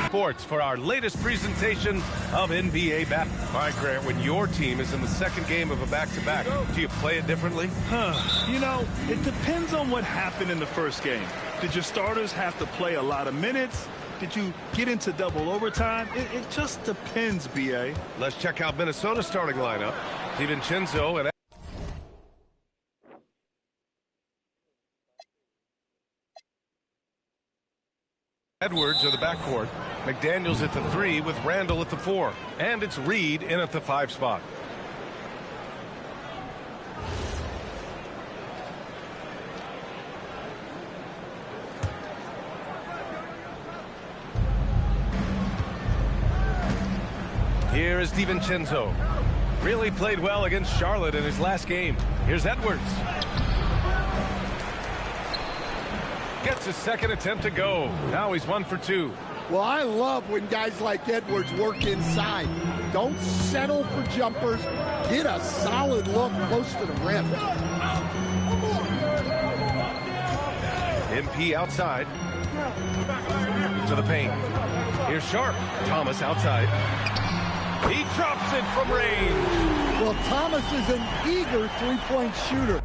Sports for our latest presentation of NBA basketball. All right, Grant, when your team is in the second game of a back-to-back, do you play it differently? You know, it depends on what happened in the first game. Did your starters have to play a lot of minutes? Did you get into double overtime? It just depends, B.A. Let's check out Minnesota's starting lineup. DiVincenzo and Edwards are the backcourt. McDaniels at the 3 with Randall at the 4. And it's Reed in at the 5 spot. Here is DiVincenzo. Really played well against Charlotte in his last game. Here's Edwards. Gets his second attempt to go. Now he's 1 for 2. Well, I love when guys like Edwards work inside. Don't settle for jumpers. Get a solid look close to the rim. MP outside. To the paint. Here's Sharp. Thomas outside. He drops it from range. Well, Thomas is an eager three-point shooter.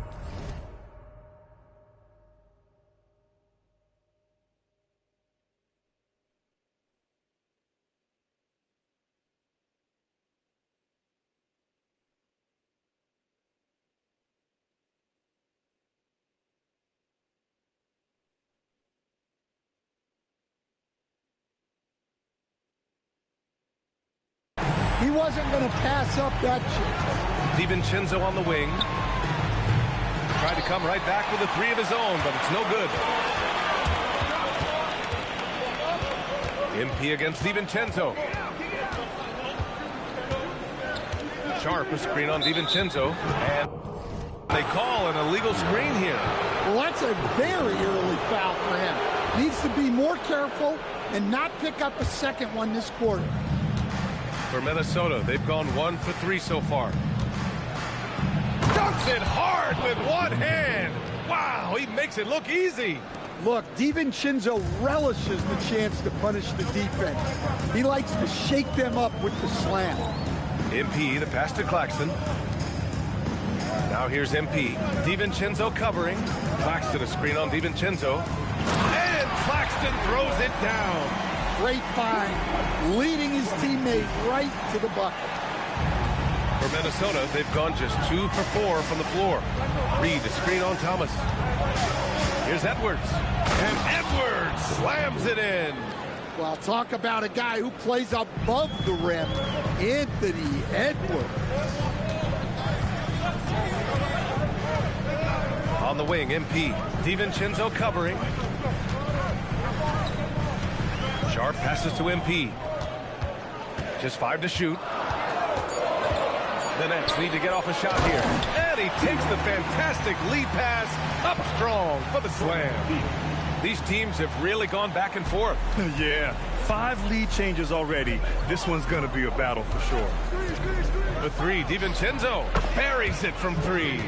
He wasn't going to pass up that chance. DiVincenzo on the wing. Tried to come right back with a 3 of his own, but it's no good. MP against DiVincenzo. Sharp, a screen on DiVincenzo. And they call an illegal screen here. Well, that's a very early foul for him. Needs to be more careful and not pick up a second one this quarter. For Minnesota, they've gone 1 for 3 so far. Dunks it hard with one hand. Wow, he makes it look easy. Look, DiVincenzo relishes the chance to punish the defense. He likes to shake them up with the slam. MP, the pass to Claxton. Now here's MP. DiVincenzo covering. Claxton a screen on DiVincenzo. And Claxton throws it down. Great find, leading his teammate right to the bucket. For Minnesota, they've gone just 2 for 4 from the floor. Reed, a screen on Thomas. Here's Edwards. And Edwards slams it in. Well, talk about a guy who plays above the rim. Anthony Edwards. On the wing, MP. DiVincenzo covering. Sharp passes to MP. Just 5 to shoot. The Nets need to get off a shot here. And he takes the fantastic lead pass up strong for the slam. These teams have really gone back and forth. Yeah, 5 lead changes already. This one's going to be a battle for sure. The 3, DiVincenzo buries it from 3.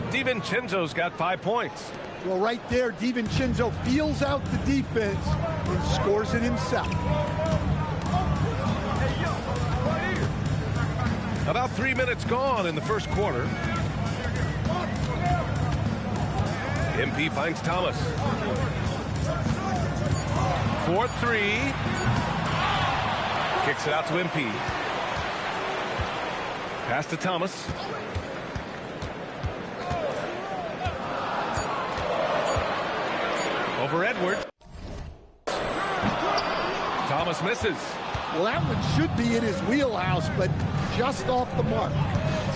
DiVincenzo's got 5 points. Well, right there, DiVincenzo feels out the defense and scores it himself. About 3 minutes gone in the first quarter. MP finds Thomas. 4-3. Kicks it out to MP. Pass to Thomas. Over Edwards. Thomas misses. Well, that one should be in his wheelhouse, but just off the mark.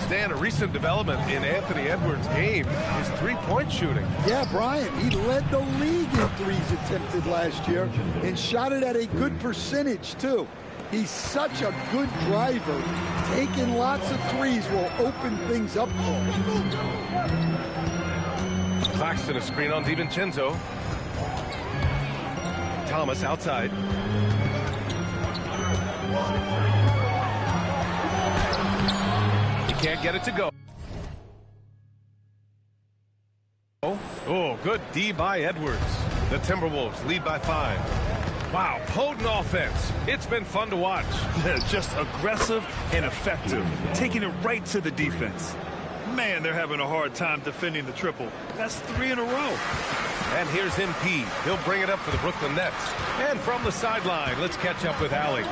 Stan, a recent development in Anthony Edwards' game is three-point shooting. Yeah, Brian, he led the league in threes attempted last year and shot it at a good percentage, too. He's such a good driver. Taking lots of threes will open things up for him. Claxton, a screen on DiVincenzo. Thomas outside. He can't get it to go. Oh, good D by Edwards. The Timberwolves lead by 5. Wow, potent offense. It's been fun to watch. Just aggressive and effective, taking it right to the defense. Man, they're having a hard time defending the triple. That's 3 in a row. And here's MP. He'll bring it up for the Brooklyn Nets. And from the sideline, let's catch up with Allie.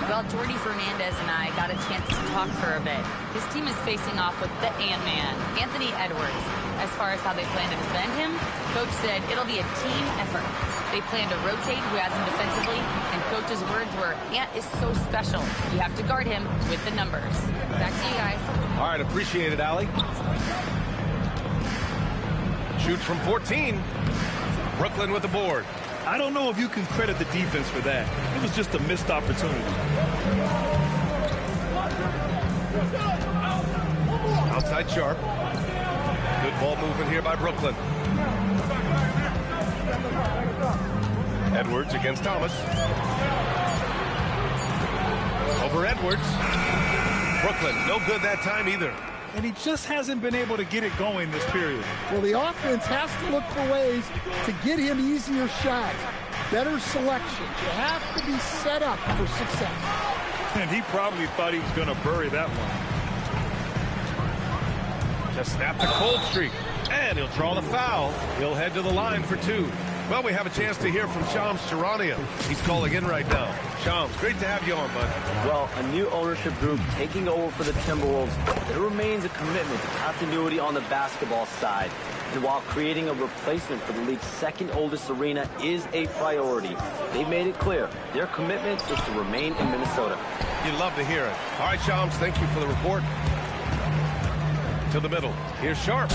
Well, Jordy Fernandez and I got a chance to talk for a bit. His team is facing off with the Ant-Man, Anthony Edwards. As far as how they plan to defend him, Coach said it'll be a team effort. They plan to rotate who has him defensively, and Coach's words were, Ant is so special. You have to guard him with the numbers. Back to you guys. All right, appreciate it, Allie. Shoots from 14. Brooklyn with the board. I don't know if you can credit the defense for that. It was just a missed opportunity. Outside Sharp. Good ball movement here by Brooklyn. Edwards against Thomas. Over Edwards. Brooklyn, no good that time either. And he just hasn't been able to get it going this period. Well, the offense has to look for ways to get him easier shots, better selection. You have to be set up for success. And he probably thought he was going to bury that one. Just snap the cold streak. And he'll draw the foul. He'll head to the line for 2. Well, we have a chance to hear from Shams Charania. He's calling in right now. Shams, great to have you on, bud. Well, a new ownership group taking over for the Timberwolves. There remains a commitment to continuity on the basketball side. And while creating a replacement for the league's second oldest arena is a priority, they've made it clear their commitment is to remain in Minnesota. You'd love to hear it. All right, Shams, thank you for the report. To the middle. Here's Sharp.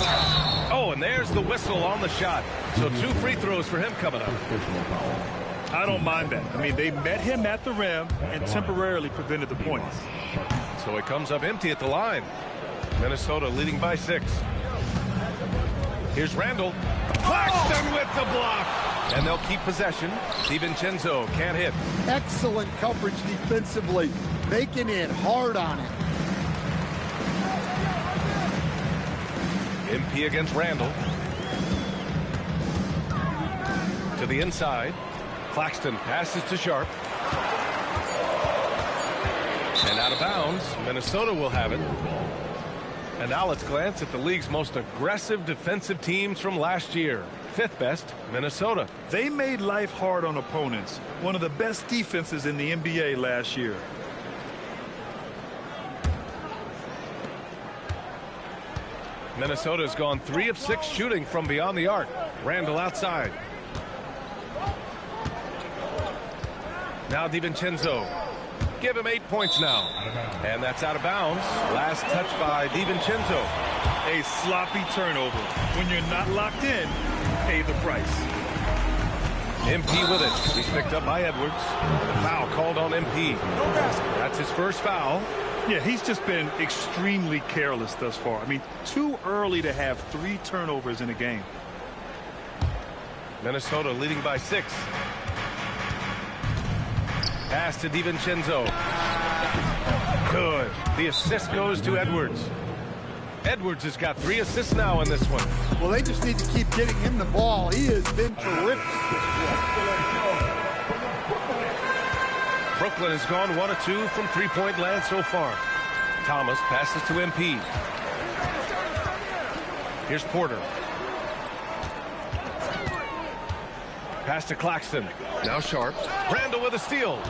Oh, and there's the whistle on the shot. So 2 free throws for him coming up. I don't mind that. I mean, they met him at the rim and temporarily prevented the points. So it comes up empty at the line. Minnesota leading by 6. Here's Randall. Claxton with the block. And they'll keep possession. DiVincenzo can't hit. Excellent coverage defensively, making it hard on him. MP against Randall. To the inside. Claxton passes to Sharp. And out of bounds. Minnesota will have it. And now let's glance at the league's most aggressive defensive teams from last year. 5th best, Minnesota. They made life hard on opponents. One of the best defenses in the NBA last year. Minnesota's gone 3 of 6 shooting from beyond the arc. Randall outside. Now DiVincenzo. Give him 8 points now. And that's out of bounds. Last touch by DiVincenzo. A sloppy turnover. When you're not locked in, pay the price. MP with it. He's picked up by Edwards. The foul called on MP. That's his first foul. Yeah, he's just been extremely careless thus far. I mean, too early to have 3 turnovers in a game. Minnesota leading by 6. Pass to DiVincenzo. Good. The assist goes to Edwards. Edwards has got 3 assists now in this one. Well, they just need to keep getting him the ball. He has been terrific this year. Brooklyn has gone 1 of 2 from 3-point land so far. Thomas passes to MP. Here's Porter. Pass to Claxton. Now Sharp. Randall with a steal.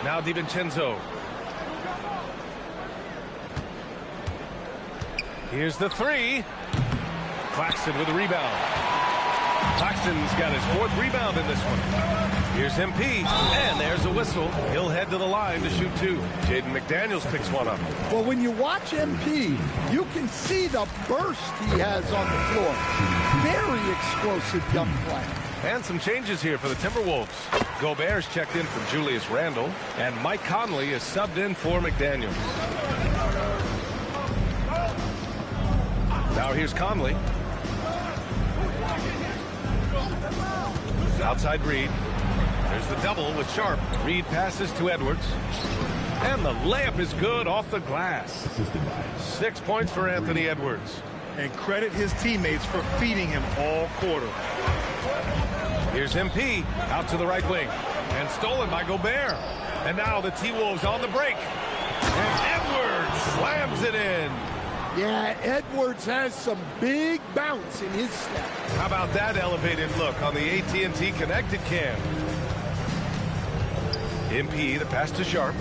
Now DiVincenzo. Here's the three. Claxton with a rebound. Claxton's got his 4th rebound in this one. Here's MP, and there's a whistle. He'll head to the line to shoot 2. Jaden McDaniels picks one up. Well, when you watch MP, you can see the burst he has on the floor. Very explosive young player. And some changes here for the Timberwolves. Gobert's checked in for Julius Randle, and Mike Conley is subbed in for McDaniels. Now here's Conley. Outside Reed. There's the double with Sharp. Reed passes to Edwards. And the layup is good off the glass. 6 points for Anthony Edwards. And credit his teammates for feeding him all quarter. Here's MP out to the right wing. And stolen by Gobert. And now the T-Wolves on the break. And Edwards slams it in. Yeah, Edwards has some big bounce in his step. How about that elevated look on the AT&T connected cam? MP, the pass to Sharp.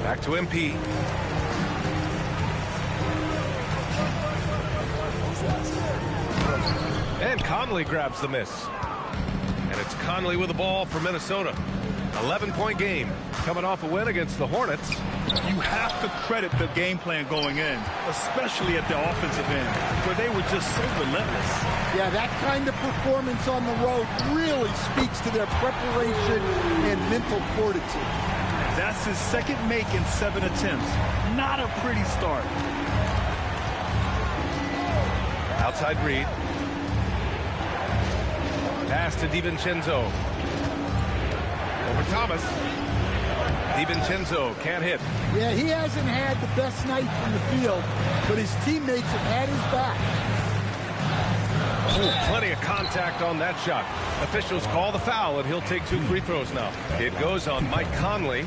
Back to MP. And Conley grabs the miss. And it's Conley with the ball for Minnesota. 11-point game, coming off a win against the Hornets. You have to credit the game plan going in, especially at the offensive end, where they were just so relentless. Yeah, that kind of performance on the road really speaks to their preparation and mental fortitude. That's his 2nd make in 7 attempts. Not a pretty start. Outside Reed. Pass to DiVincenzo. Over Thomas. DiVincenzo can't hit. Yeah, he hasn't had the best night from the field, but his teammates have had his back. Oh, plenty of contact on that shot. Officials call the foul, and he'll take 2 free throws now. It goes on Mike Conley.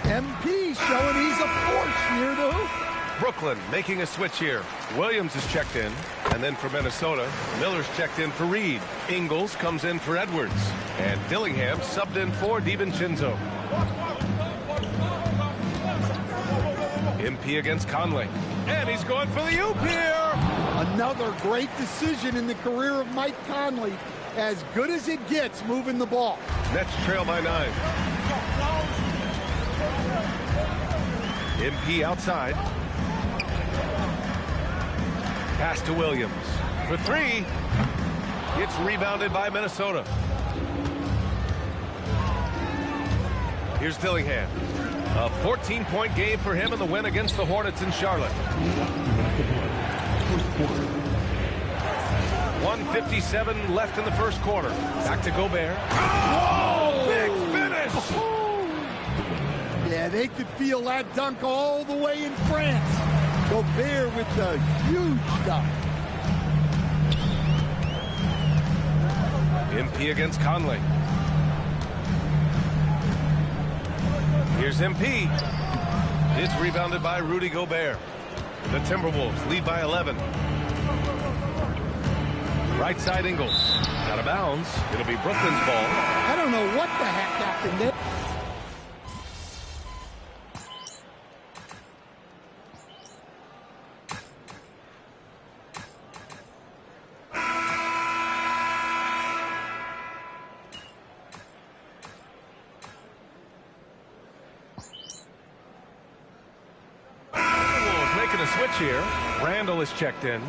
MP showing he's a force near the hoop. Brooklyn making a switch here. Williams is checked in. And then for Minnesota, Miller's checked in for Reed. Ingles comes in for Edwards. And Dillingham subbed in for DiVincenzo. MP against Conley. And he's going for the oop here. Another great decision in the career of Mike Conley. As good as it gets moving the ball. Nets trail by 9. MP outside. Pass to Williams. For 3. It's rebounded by Minnesota. Here's Dillingham. A 14-point game for him in the win against the Hornets in Charlotte. 1:57 left in the first quarter. Back to Gobert. Oh, big finish! Yeah, they could feel that dunk all the way in France. Gobert with the huge dunk. MP against Conley. Here's MP. It's rebounded by Rudy Gobert. The Timberwolves lead by 11. Right side Ingles. Out of bounds. It'll be Brooklyn's ball. I don't know what the heck happened there. Making a switch here. Randle is checked in.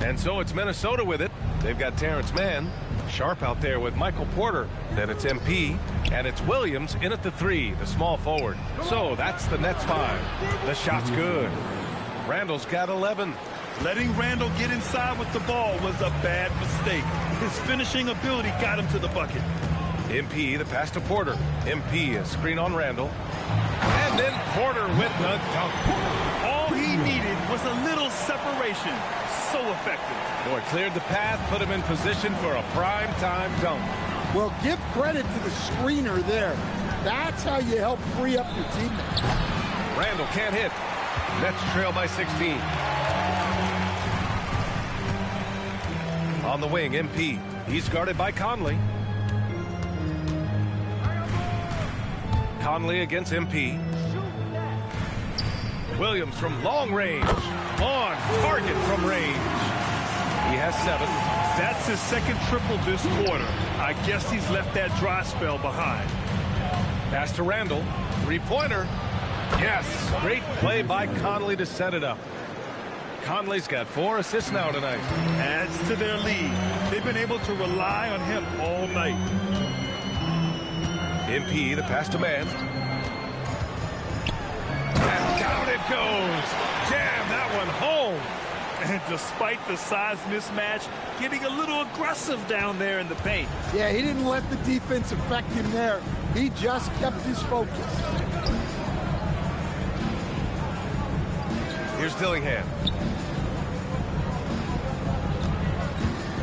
And so it's Minnesota with it. They've got Terrence Mann. Sharp out there with Michael Porter. Then it's MP. And it's Williams in at the 3, the small forward. So that's the Nets 5. The shot's good. Randle's got 11. Letting Randle get inside with the ball was a bad mistake. His finishing ability got him to the bucket. MP, the pass to Porter. MP, a screen on Randle. And then Porter with the dunk. All he needed was a little separation. So effective. Boy, cleared the path, put him in position for a prime-time dunk. Well, give credit to the screener there. That's how you help free up your teammates. Randle can't hit. Nets trail by 16. On the wing, MP. He's guarded by Conley. Conley against MP. Williams from long range. On target from range. He has 7. That's his second triple this quarter. I guess he's left that dry spell behind. Pass to Randall. Three-pointer. Yes, great play by Conley to set it up. Conley's got 4 assists now tonight. Adds to their lead. They've been able to rely on him all night. MP, the pass to man. And down it goes. Jam that one home. And despite the size mismatch, getting a little aggressive down there in the paint. Yeah, he didn't let the defense affect him there. He just kept his focus. Here's Dillingham.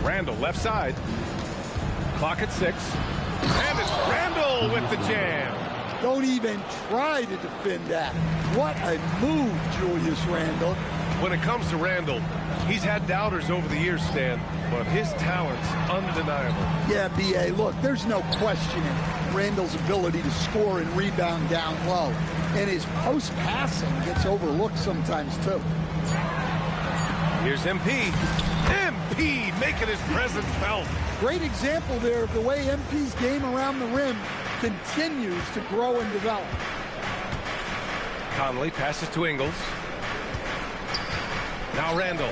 Randall, left side. Clock at 6. And it's Randall with the jam. Don't even try to defend that. What a move, Julius Randall. When it comes to Randall, he's had doubters over the years, Stan, but his talent's undeniable. Yeah, B.A., look, there's no questioning Randall's ability to score and rebound down low. And his post-passing gets overlooked sometimes, too. Here's MP. MP making his presence felt. Great example there of the way MP's game around the rim continues to grow and develop. Conley passes to Ingles. Now Randall.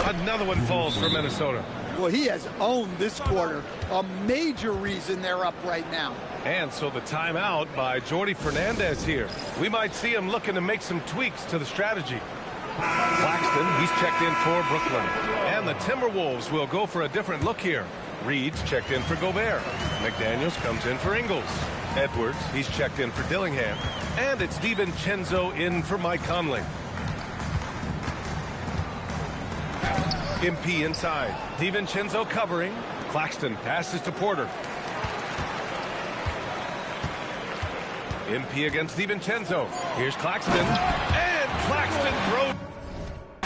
Another one falls for Minnesota. Well, he has owned this quarter. A major reason they're up right now. And so the timeout by Jordi Fernandez here. We might see him looking to make some tweaks to the strategy. Claxton, he's checked in for Brooklyn. And the Timberwolves will go for a different look here. Reed's checked in for Gobert. McDaniels comes in for Ingles. Edwards, he's checked in for Dillingham. And it's DiVincenzo in for Mike Conley. MP inside. DiVincenzo covering. Claxton passes to Porter. MP against DiVincenzo. Here's Claxton. And Claxton throws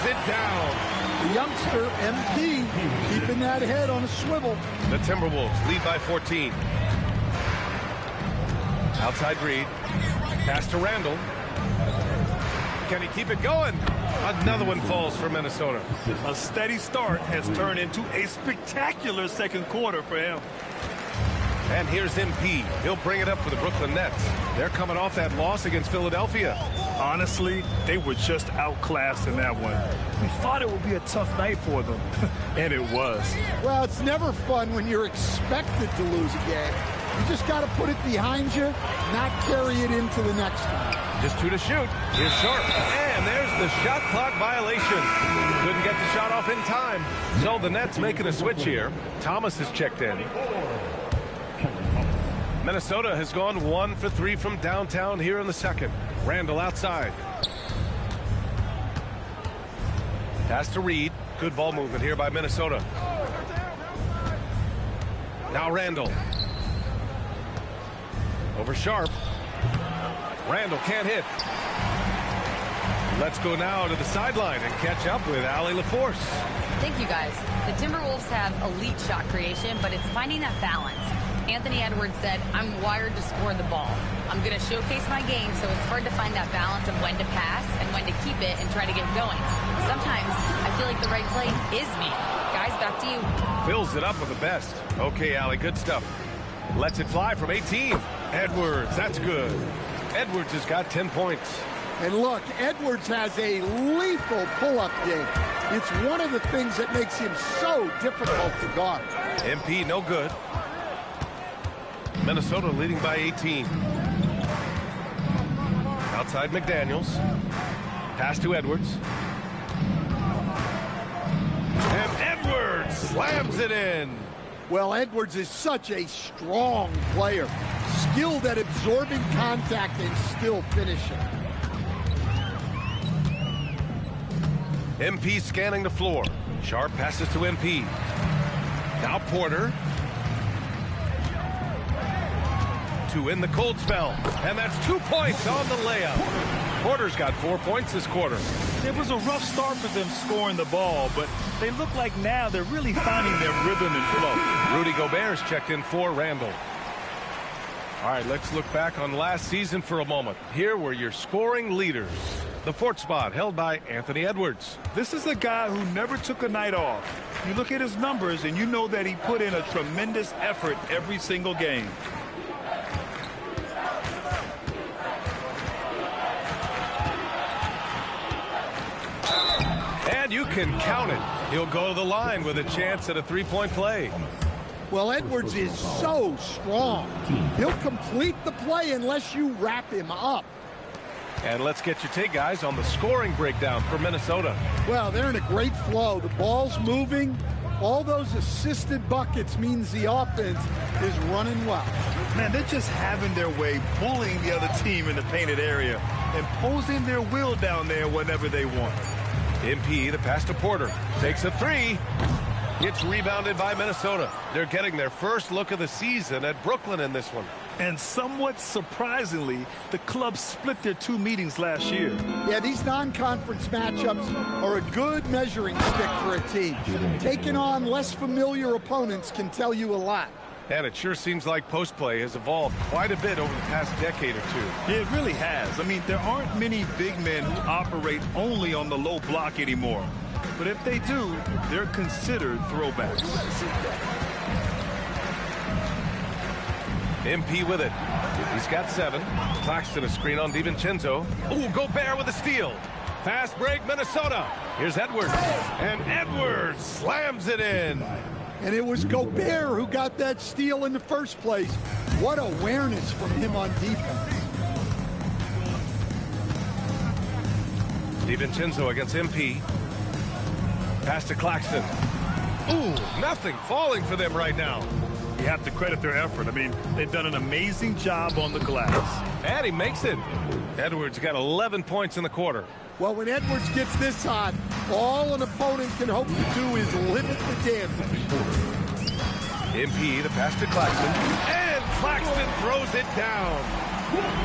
it down. The youngster, MP, keeping that head on a swivel. The Timberwolves lead by 14. Outside Reed. Pass to Randall. Can he keep it going? Another one falls for Minnesota. A steady start has turned into a spectacular second quarter for him. And here's MP. He'll bring it up for the Brooklyn Nets. They're coming off that loss against Philadelphia. Honestly, they were just outclassed in that one. We thought it would be a tough night for them, and it was. Well, it's never fun when you're expected to lose a game. You just got to put it behind you, not carry it into the next one. Just 2 to shoot. Here's Sharp. And there's the shot clock violation. Couldn't get the shot off in time. So the Nets making a switch here. Thomas is checked in. Minnesota has gone 1 for 3 from downtown here in the second. Randall outside. Pass to Reed. Good ball movement here by Minnesota. Now Randall. Over Sharp. Randall can't hit. Let's go now to the sideline and catch up with Allie LaForce. Thank you, guys. The Timberwolves have elite shot creation, but it's finding that balance. Anthony Edwards said, I'm wired to score the ball. I'm going to showcase my game, so it's hard to find that balance of when to pass and when to keep it and try to get going. Sometimes I feel like the right play is me. Guys, back to you. Fills it up with the best. Okay, Allie, good stuff. Lets it fly from 18. Edwards, that's good. Edwards has got 10 points. And look, Edwards has a lethal pull-up game. It's one of the things that makes him so difficult to guard. MP, no good. Minnesota leading by 18. Outside McDaniels. Pass to Edwards. And Edwards slams it in. Well, Edwards is such a strong player. Skilled at absorbing contact and still finishing. MP scanning the floor. Sharp passes to MP. Now Porter. to win the cold spell. And that's 2 points on the layup. Porter's got 4 points this quarter. It was a rough start for them scoring the ball, but they look like now they're really finding their rhythm and flow. Rudy Gobert's checked in for Randall. All right, let's look back on last season for a moment. Here were your scoring leaders. The fourth spot held by Anthony Edwards. This is a guy who never took a night off. You look at his numbers and you know that he put in a tremendous effort every single game. And you can count it. He'll go to the line with a chance at a three-point play. Well, Edwards is so strong. He'll complete the play unless you wrap him up. And let's get your take, guys, on the scoring breakdown for Minnesota. Well, they're in a great flow. The ball's moving. All those assisted buckets means the offense is running well. Man, they're just having their way, bullying the other team in the painted area, imposing their will down there whenever they want. MP, the pass to Porter, takes a three. It's rebounded by Minnesota. They're getting their first look of the season at Brooklyn in this one. And somewhat surprisingly, the club split their two meetings last year. Yeah, these non-conference matchups are a good measuring stick for a team. Taking on less familiar opponents can tell you a lot. And it sure seems like post play has evolved quite a bit over the past decade or two. It really has. I mean, there aren't many big men who operate only on the low block anymore. But if they do, they're considered throwbacks. MP with it. He's got 7. Claxton a screen on DiVincenzo. Ooh, Gobert with a steal. Fast break, Minnesota. Here's Edwards. And Edwards slams it in. And it was Gobert who got that steal in the first place. What awareness from him on defense. DiVincenzo against MP. Pass to Claxton. Ooh, nothing falling for them right now. You have to credit their effort. I mean, they've done an amazing job on the glass. And he makes it. Edwards got 11 points in the quarter. Well, when Edwards gets this hot, all an opponent can hope to do is limit the damage. MP, the pass to Claxton. And Claxton throws it down.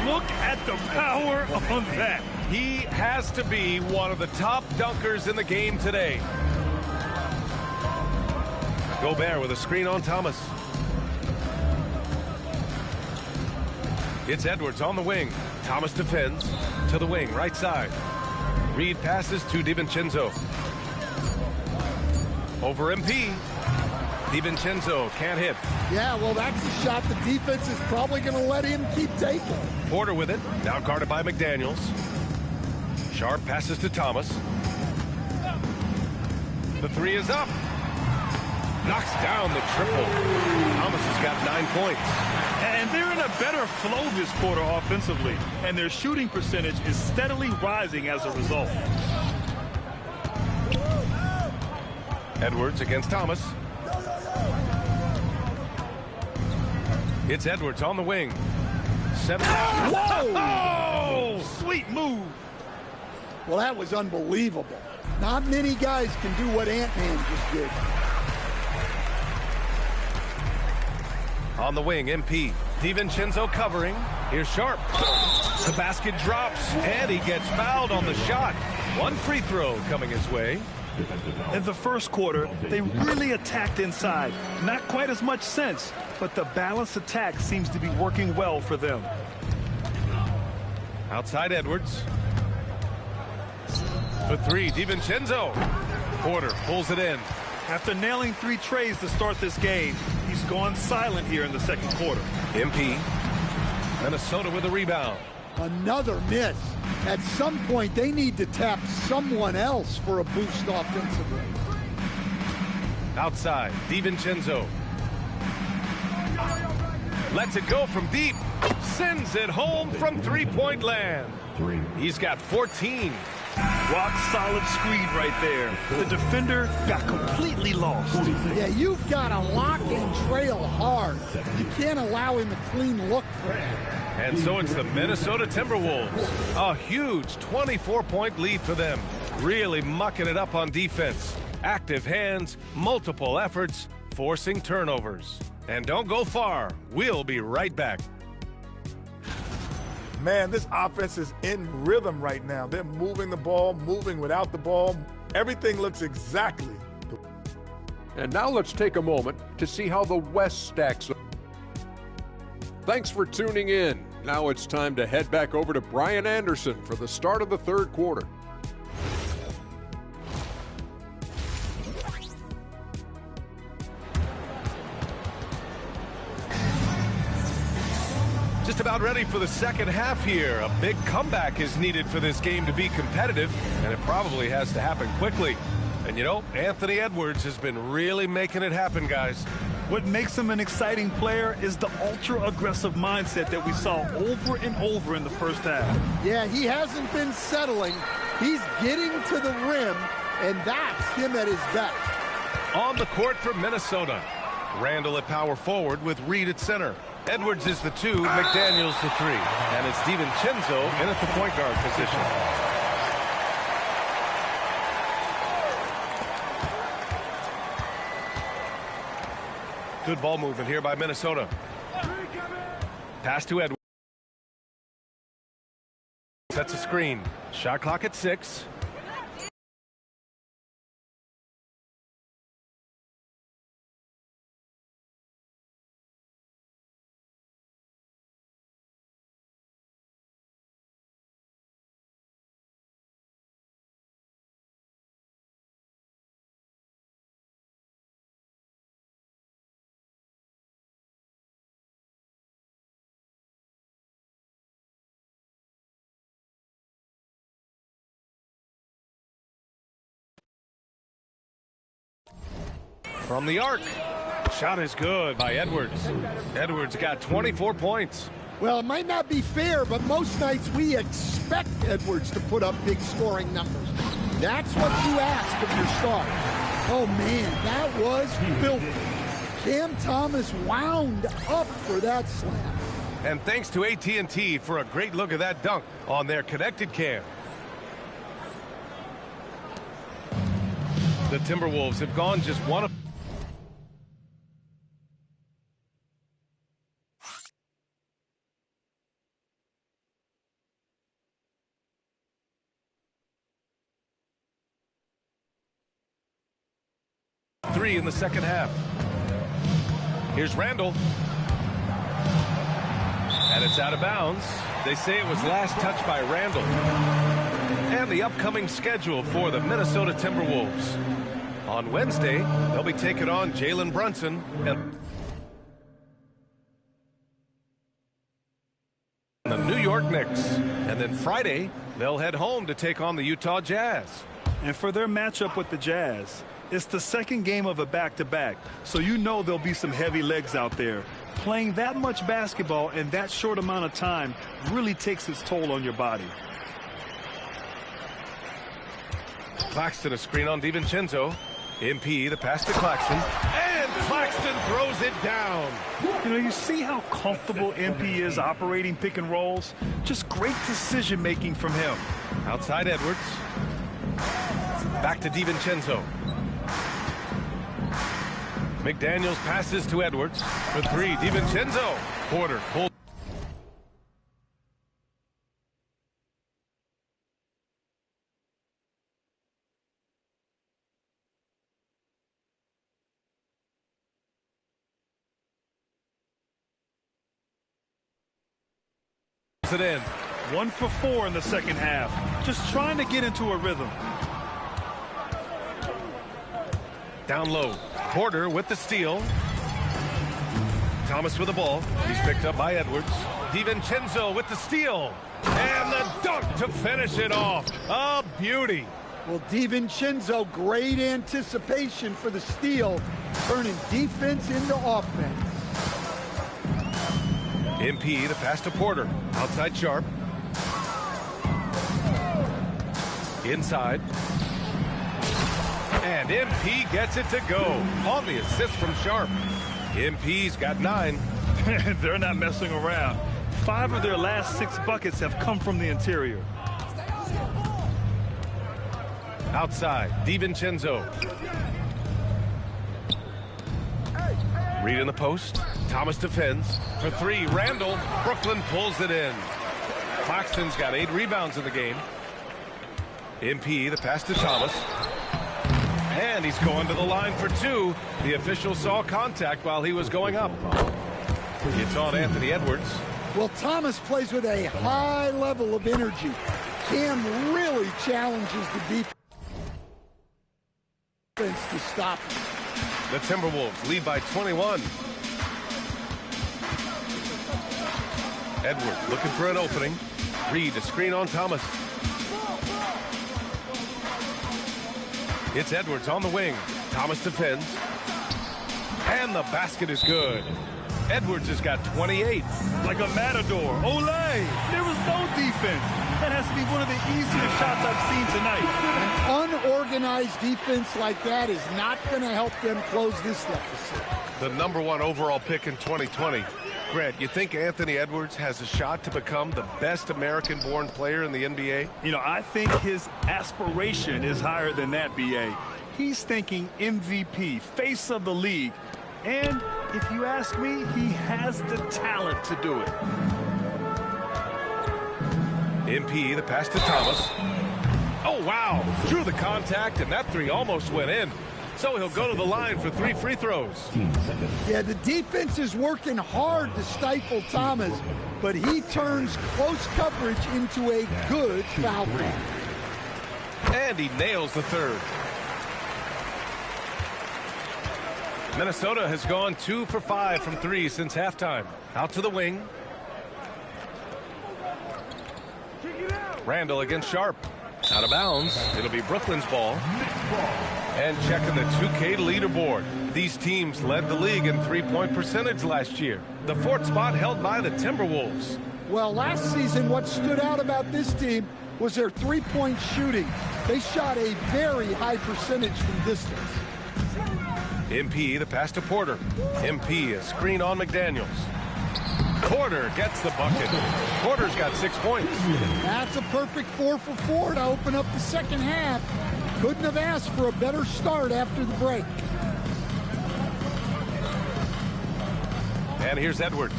Look at the power on that. He has to be one of the top dunkers in the game today. Gobert with a screen on Thomas. It's Edwards on the wing. Thomas defends to the wing, right side. Reed passes to DiVincenzo. Over MP. DiVincenzo can't hit. Yeah, well, that's a shot the defense is probably going to let him keep taking. Porter with it. Now guarded by McDaniels. Sharp passes to Thomas. The three is up. Knocks down the triple. Thomas has got 9 points. And they're in a better flow this quarter offensively. And their shooting percentage is steadily rising as a result. Edwards against Thomas. It's Edwards on the wing. 7. Whoa! Oh! Sweet move. Well, that was unbelievable. Not many guys can do what Ant-Man just did. On the wing, MP. DiVincenzo covering. Here's Sharp. The basket drops, and he gets fouled on the shot. One free throw coming his way. In the first quarter, they really attacked inside. Not quite as much sense, but the balanced attack seems to be working well for them. Outside Edwards. For 3, DiVincenzo. Porter pulls it in. After nailing 3 trays to start this game, he's gone silent here in the second quarter. MP. Minnesota with a rebound. Another miss. At some point, they need to tap someone else for a boost offensively. Outside, DiVincenzo. Lets it go from deep. Sends it home from three-point land. He's got 14. Rock solid screen right there. The defender got completely lost. Yeah, you've got to lock and trail hard. You can't allow him a clean look for that. And so it's the Minnesota Timberwolves. A huge 24-point lead for them. Really mucking it up on defense. Active hands, multiple efforts, forcing turnovers. And don't go far. We'll be right back. Man, this offense is in rhythm right now. They're moving the ball, moving without the ball. Everything looks exactly. And now let's take a moment to see how the West stacks up. Thanks for tuning in. Now it's time to head back over to Brian Anderson for the start of the third quarter. Just about ready for the second half here. A big comeback is needed for this game to be competitive, and it probably has to happen quickly. And you know, Anthony Edwards has been really making it happen, guys. What makes him an exciting player is the ultra-aggressive mindset that we saw over and over in the first half. Yeah, he hasn't been settling. He's getting to the rim, and that's him at his best. On the court for Minnesota. Randall at power forward with Reed at center. Edwards is the 2, McDaniels the 3. And it's DiVincenzo in at the point guard position. Good ball movement here by Minnesota. Pass to Edwards. Sets a screen. Shot clock at 6. From the arc. Shot is good by Edwards. Edwards got 24 points. Well, it might not be fair, but most nights we expect Edwards to put up big scoring numbers. That's what you ask of your star. Oh, man, that was filthy. Cam Thomas wound up for that slam. And thanks to AT&T for a great look at that dunk on their connected cam. The Timberwolves have gone just one of... three in the second half. Here's Randall. And it's out of bounds. They say it was last touched by Randall. And the upcoming schedule for the Minnesota Timberwolves. On Wednesday, they'll be taking on Jalen Brunson and the New York Knicks. And then Friday, they'll head home to take on the Utah Jazz. And for their matchup with the Jazz, it's the second game of a back-to-back, so you know there'll be some heavy legs out there. Playing that much basketball in that short amount of time really takes its toll on your body. Claxton a screen on DiVincenzo. MP the pass to Claxton. And Claxton throws it down. You know, you see how comfortable MP is operating pick and rolls? Just great decision-making from him. Outside Edwards. Back to DiVincenzo. McDaniels passes to Edwards for 3. DiVincenzo. Porter pulls it in. 1 for 4 in the second half. Just trying to get into a rhythm. Down low. Porter with the steal. Thomas with the ball. He's picked up by Edwards. DiVincenzo with the steal. And the dunk to finish it off. A beauty. Well, DiVincenzo, great anticipation for the steal, turning defense into offense. MP the pass to Porter. Outside Sharp. Inside. And MP gets it to go. On the assist from Sharp. MP's got 9. They're not messing around. 5 of their last 6 buckets have come from the interior. Outside, DiVincenzo. Reed in the post. Thomas defends. For 3, Randall. Brooklyn pulls it in. Claxton's got 8 rebounds in the game. MP, the pass to Thomas. And he's going to the line for 2. The official saw contact while he was going up. It's on Anthony Edwards. Well, Thomas plays with a high level of energy. Cam really challenges the defense to stop him. The Timberwolves lead by 21. Edwards looking for an opening. Reed, a screen on Thomas. It's Edwards on the wing. Thomas defends. And the basket is good. Edwards has got 28. Like a matador. Olay! There was no defense. That has to be one of the easier shots I've seen tonight. An unorganized defense like that is not going to help them close this deficit. The #1 overall pick in 2020. Grant, you think Anthony Edwards has a shot to become the best American-born player in the NBA? You know, I think his aspiration is higher than that, B.A. He's thinking MVP, face of the league. And if you ask me, he has the talent to do it. MP, the pass to Thomas. Oh, wow. Drew the contact, and that 3 almost went in. So he'll go to the line for 3 free throws. Yeah, the defense is working hard to stifle Thomas, but he turns close coverage into a good foul call. And he nails the 3rd. Minnesota has gone 2 for 5 from 3 since halftime. Out to the wing. Randall against Sharp. Out of bounds. It'll be Brooklyn's ball. And checking the 2K leaderboard. These teams led the league in three-point percentage last year. The 4th spot held by the Timberwolves. Well, last season, what stood out about this team was their three-point shooting. They shot a very high percentage from distance. MP, the pass to Porter. MP, a screen on McDaniels. Porter gets the bucket. Porter's got 6 points. That's a perfect 4 for 4 to open up the second half. Couldn't have asked for a better start after the break. And here's Edwards.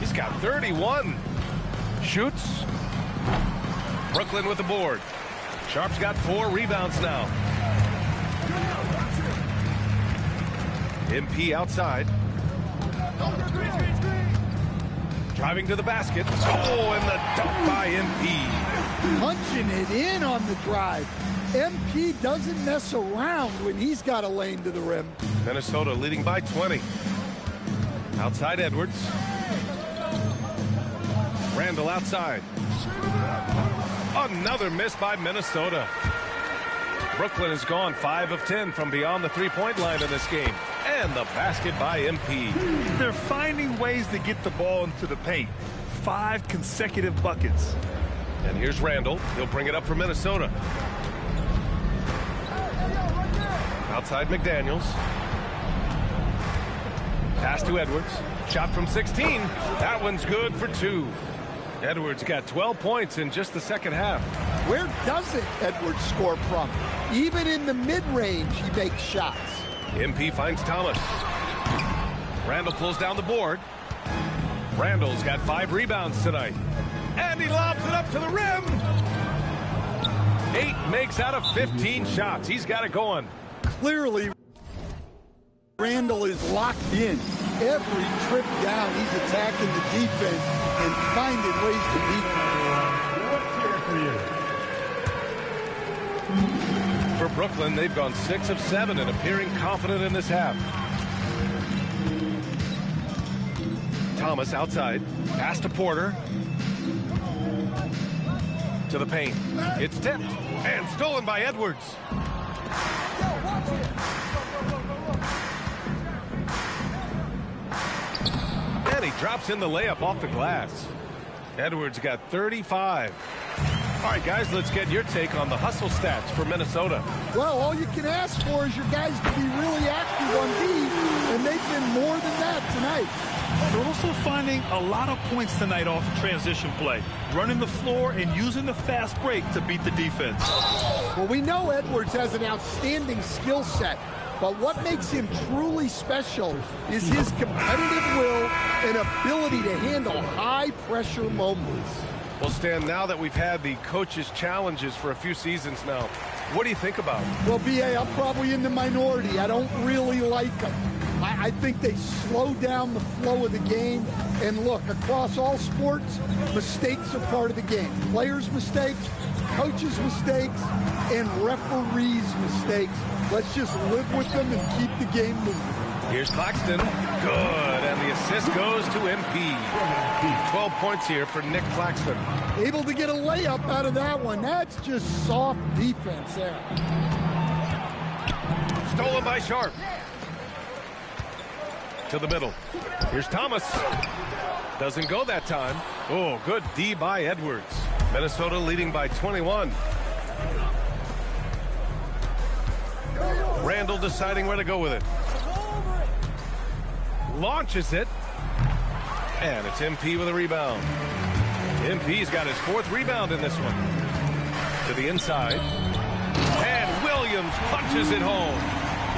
He's got 31. Shoots. Brooklyn with the board. Sharp's got 4 rebounds now. MP outside. Driving to the basket. Oh, and the dunk by MP. Punching it in on the drive. MP doesn't mess around when he's got a lane to the rim. Minnesota leading by 20. Outside Edwards. Randall outside. Another miss by Minnesota. Brooklyn has gone 5 of 10 from beyond the three-point line in this game. And the basket by MP. They're finding ways to get the ball into the paint. 5 consecutive buckets. And here's Randall. He'll bring it up for Minnesota. Outside McDaniels. Pass to Edwards. Shot from 16. That one's good for 2. Edwards got 12 points in just the second half. Where doesn't Edwards score from? Even in the mid-range, he makes shots. MP finds Thomas. Randall pulls down the board. Randall's got 5 rebounds tonight. And he lobs it up to the rim. 8 makes out of 15 shots. He's got it going. Clearly, Randall is locked in. Every trip down, he's attacking the defense and finding ways to beat them. For Brooklyn, they've gone 6 of 7 and appearing confident in this half. Thomas outside. Pass to Porter. To the paint. It's tipped and stolen by Edwards. And he drops in the layup off the glass. Edwards got 35. All right, guys, let's get your take on the hustle stats for Minnesota. Well, all you can ask for is your guys to be really active on D, and they've been more than that tonight. They're also finding a lot of points tonight off transition play, running the floor and using the fast break to beat the defense. Well, we know Edwards has an outstanding skill set, but what makes him truly special is his competitive will and ability to handle high-pressure moments. Well, Stan, now that we've had the coaches' challenges for a few seasons now, what do you think about them? Well, B.A., I'm probably in the minority. I don't really like them. I think they slow down the flow of the game. And look, across all sports, mistakes are part of the game. Players' mistakes, coaches' mistakes, and referees' mistakes. Let's just live with them and keep the game moving. Here's Claxton. Good. And the assist goes to MP. 12 points here for Nick Claxton. Able to get a layup out of that one. That's just soft defense there. Stolen by Sharp. To the middle. Here's Thomas. Doesn't go that time. Oh, good D by Edwards. Minnesota leading by 21. Randall deciding where to go with it. Launches it. And it's MP with a rebound. MP's got his 4th rebound in this one. To the inside. And Williams punches it home.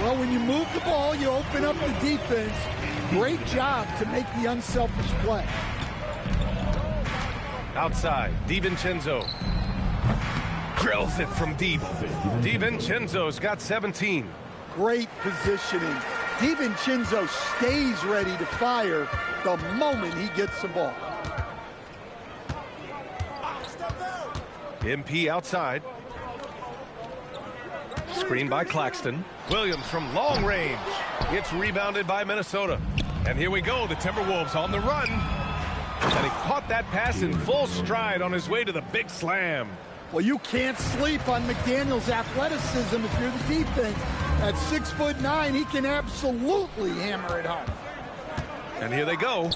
Well, when you move the ball, you open up the defense. Great job to make the unselfish play. Outside, DiVincenzo. Drills it from deep. DiVincenzo's got 17. Great positioning. DiVincenzo stays ready to fire the moment he gets the ball. MP outside. Screen by Claxton. Williams from long range. It's rebounded by Minnesota. And here we go, the Timberwolves on the run. And he caught that pass in full stride on his way to the big slam. Well, you can't sleep on McDaniel's athleticism if you're the defense. At 6'9", he can absolutely hammer it home. And here they go.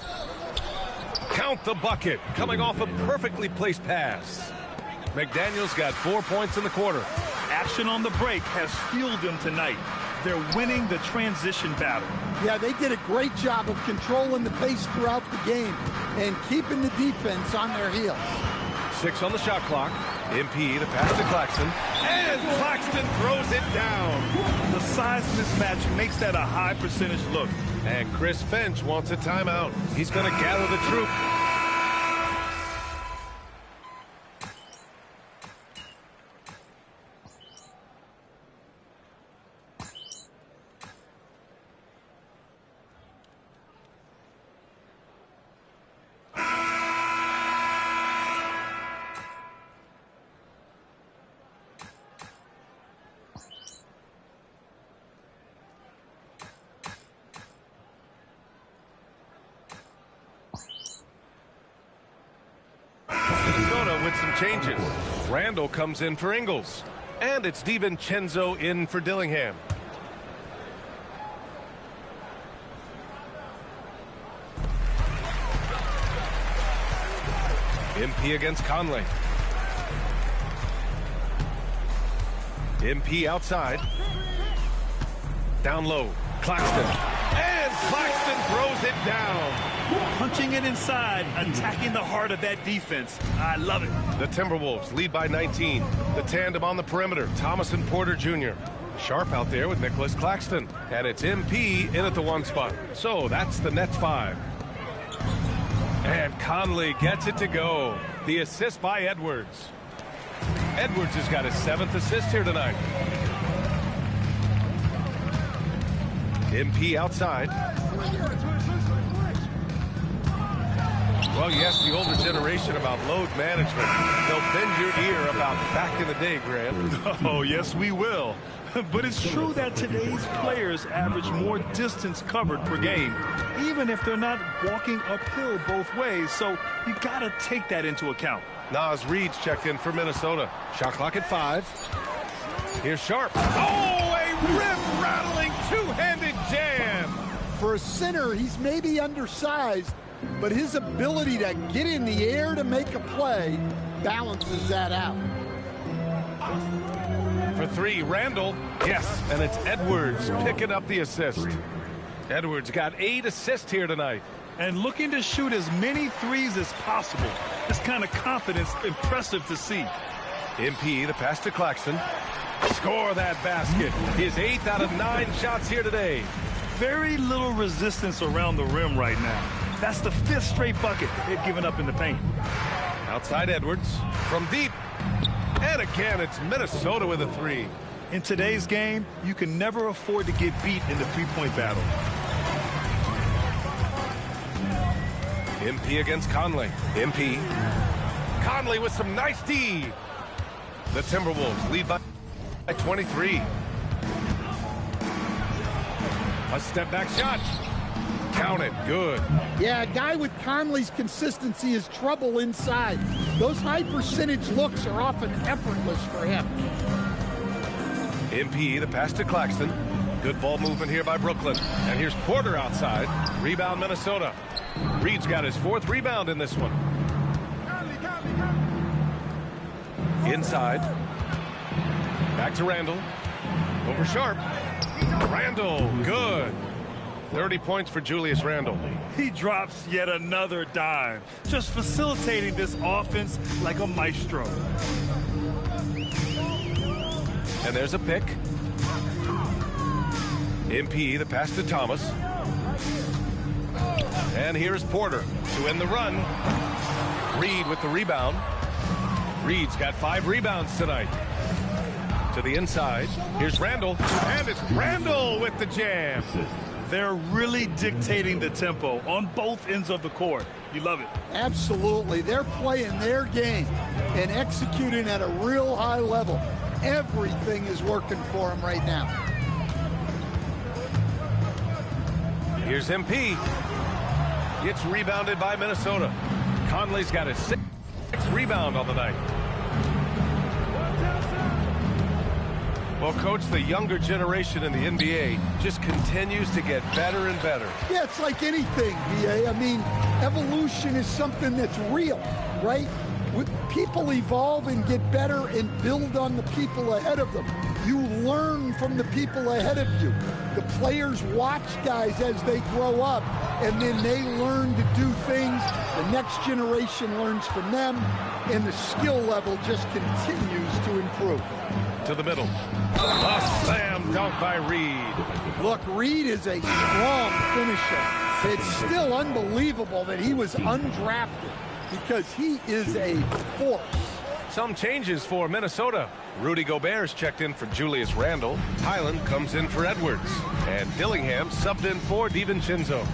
Count the bucket, coming off a perfectly placed pass. McDaniel's got 4 points in the quarter. Action on the break has fueled them tonight. They're winning the transition battle. Yeah, they did a great job of controlling the pace throughout the game and keeping the defense on their heels. 6 on the shot clock. MP, the pass to Claxton. And Claxton throws it down. The size mismatch makes that a high percentage look. And Chris Finch wants a timeout. He's going to gather the troop. Minnesota with some changes. Randall comes in for Ingles. And it's DiVincenzo in for Dillingham. MP against Conley. MP outside. Down low. Claxton. And Claxton throws it down. Punching it inside, attacking the heart of that defense. I love it. The Timberwolves lead by 19. The tandem on the perimeter, Thomas and Porter Jr. Sharp out there with Nicholas Claxton. And it's MP in at the 1 spot. So that's the Nets 5. And Conley gets it to go. The assist by Edwards. Edwards has got his 7th assist here tonight. MP outside. Well, yes, the older generation about load management. They'll bend your ear about back in the day, Grant. Oh, yes, we will. But it's true that today's players average more distance covered per game, even if they're not walking uphill both ways. So you got to take that into account. Naz Reid's checked in for Minnesota. Shot clock at 5. Here's Sharp. Oh, a rib-rattling two-handed jam. For a center, he's maybe undersized, but his ability to get in the air to make a play balances that out. For 3, Randall. Yes, and it's Edwards picking up the assist. Edwards got 8 assists here tonight. And looking to shoot as many threes as possible. This kind of confidence, impressive to see. MP, the pass to Claxton. Score that basket. His 8th out of 9 shots here today. Very little resistance around the rim right now. That's the 5th straight bucket they've given up in the paint. Outside Edwards from deep. And again, it's Minnesota with a three. In today's game, you can never afford to get beat in the three-point battle. MP against Conley. MP. Conley with some nice D. The Timberwolves lead by 23. A step-back shot. Count it. Good. Yeah, a guy with Conley's consistency is trouble inside. Those high-percentage looks are often effortless for him. MP, the pass to Claxton. Good ball movement here by Brooklyn. And here's Porter outside. Rebound Minnesota. Reed's got his fourth rebound in this one. Inside. Back to Randall. Over Sharp. Randall, good. 30 points for Julius Randle. He drops yet another dime, just facilitating this offense like a maestro. And there's a pick. MP, the pass to Thomas. And here's Porter to end the run. Reed with the rebound. Reed's got 5 rebounds tonight. To the inside. Here's Randall. And it's Randall with the jam. They're really dictating the tempo on both ends of the court. You love it. Absolutely. They're playing their game and executing at a real high level. Everything is working for them right now. Here's MP. It's rebounded by Minnesota. Conley's got his 6th rebound on the night. Well, Coach, the younger generation in the NBA just continues to get better and better. Yeah, it's like anything, BA. I mean, evolution is something that's real, right? People evolve and get better and build on the people ahead of them. You learn from the people ahead of you. The players watch guys as they grow up, and then they learn to do things. The next generation learns from them, and the skill level just continues to improve. To the middle. A slam dunk by Reed. Look, Reed is a strong finisher. It's still unbelievable that he was undrafted because he is a force. Some changes for Minnesota. Rudy Gobert's checked in for Julius Randle. Highland comes in for Edwards. And Dillingham subbed in for DiVincenzo.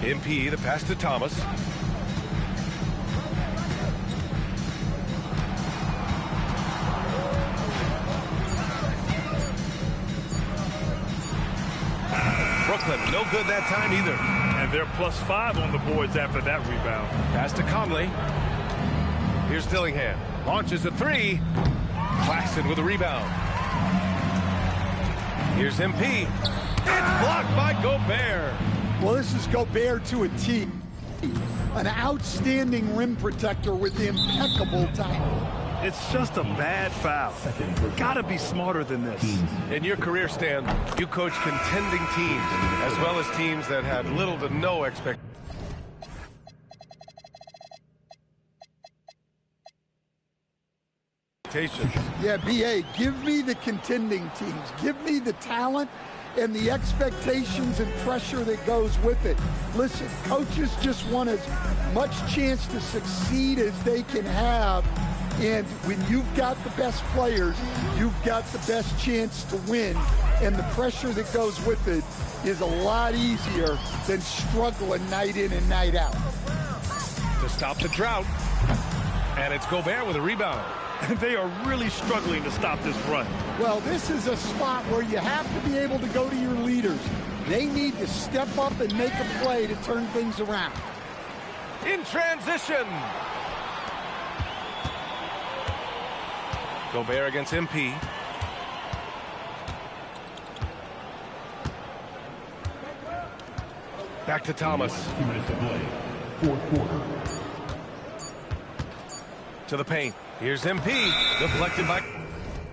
MP, the pass to Thomas. Brooklyn, no good that time either. And they're +5 on the boards after that rebound. Pass to Conley. Here's Dillingham. Launches a 3. Claxton with a rebound. Here's MP. It's blocked by Gobert. Well, this is Gobert to a T. An outstanding rim protector with impeccable timing. It's just a bad foul. Gotta be smarter than this. In your career, Stan, you coach contending teams, as well as teams that had little to no expectations. Yeah, BA, give me the contending teams. Give me the talent and the expectations and pressure that goes with it. Listen, coaches just want as much chance to succeed as they can have. And when you've got the best players, you've got the best chance to win. And the pressure that goes with it is a lot easier than struggling night in and night out. To stop the drought. And it's Gobert with a rebound. They are really struggling to stop this run. Well, this is a spot where you have to be able to go to your leaders. They need to step up and make a play to turn things around. In transition. Gobert against MP. Back to Thomas. 2 minutes to play. Fourth quarter. To the paint. Here's MP. Deflected by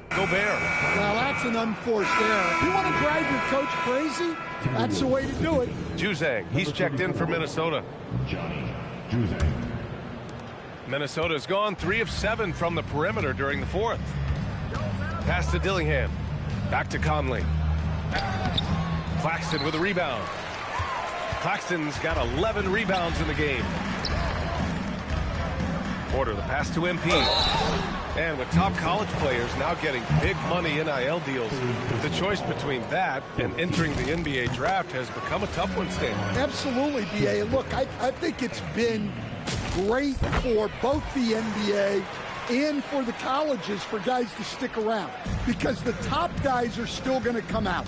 Gobert. Well, that's an unforced error. If you want to drive your coach crazy, that's the way to do it. Juzang, he's checked in for Minnesota. Johnny Juzang. Minnesota's gone 3 of 7 from the perimeter during the fourth. Pass to Dillingham. Back to Conley. Claxton with a rebound. Claxton's got 11 rebounds in the game. Porter, the pass to MP. And with top college players now getting big money NIL deals, the choice between that and entering the NBA draft has become a tough one, Stan. Absolutely, B.A. Look, I think it's been great for both the NBA and for the colleges for guys to stick around because the top guys are still going to come out.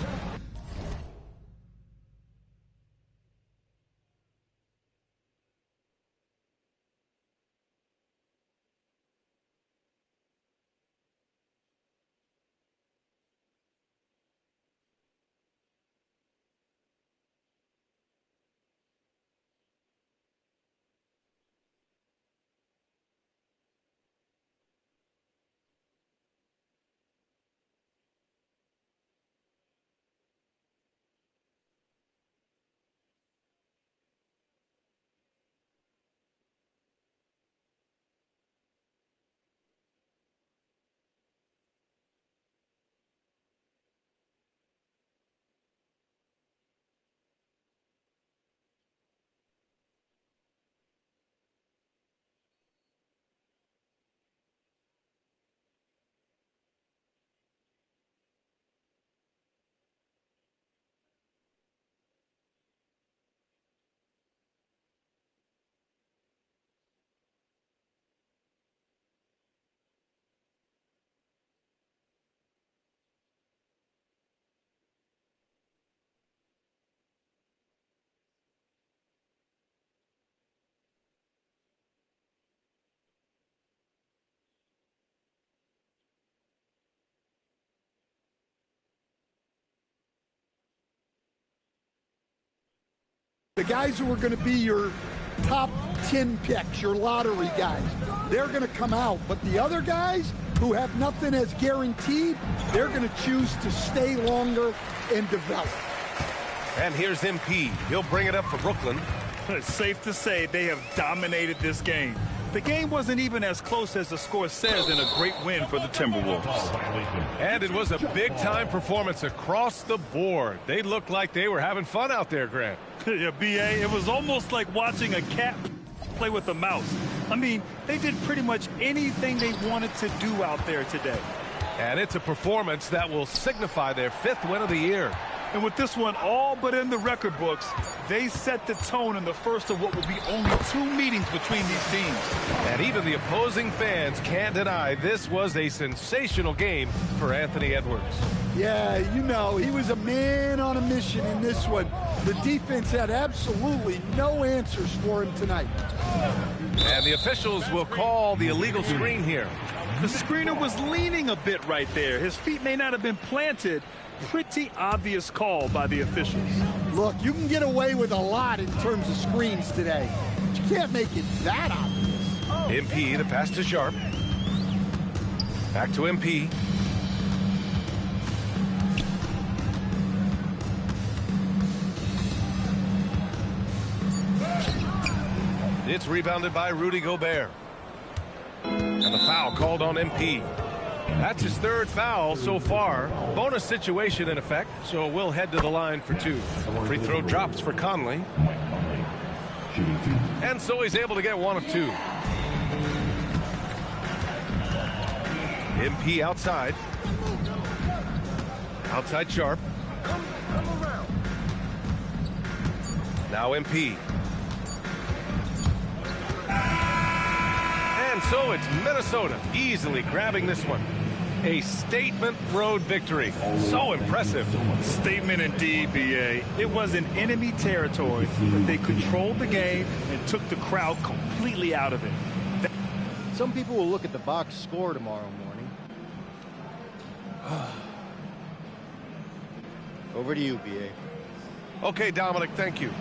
The guys who are going to be your top 10 picks, your lottery guys, they're going to come out. But the other guys who have nothing as guaranteed, they're going to choose to stay longer and develop. And here's MP. He'll bring it up for Brooklyn. It's safe to say they have dominated this game. The game wasn't even as close as the score says in a great win for the Timberwolves. And it was a big-time performance across the board. They looked like they were having fun out there, Grant. Yeah, B.A., it was almost like watching a cat play with a mouse. I mean, they did pretty much anything they wanted to do out there today. And it's a performance that will signify their 5th win of the year. And with this one all but in the record books, they set the tone in the first of what will be only 2 meetings between these teams. And even the opposing fans can't deny this was a sensational game for Anthony Edwards. Yeah, you know, he was a man on a mission in this one. The defense had absolutely no answers for him tonight. And the officials will call the illegal screen here. The screener was leaning a bit right there. His feet may not have been planted. Pretty obvious call by the officials. Look, you can get away with a lot in terms of screens today, but you can't make it that obvious. MP, the pass to Sharp. Back to MP. It's rebounded by Rudy Gobert. And the foul called on MP. That's his 3rd foul so far. Bonus situation in effect, so we'll head to the line for 2. Free throw drops for Conley. And so he's able to get 1 of 2. MP outside. Outside Sharp. Now MP. And so it's Minnesota easily grabbing this one. A statement road victory. So impressive. Statement indeed, B.A. It was in enemy territory, but they controlled the game and took the crowd completely out of it. Some people will look at the box score tomorrow morning. Over to you, B.A. Okay, Dominic, thank you.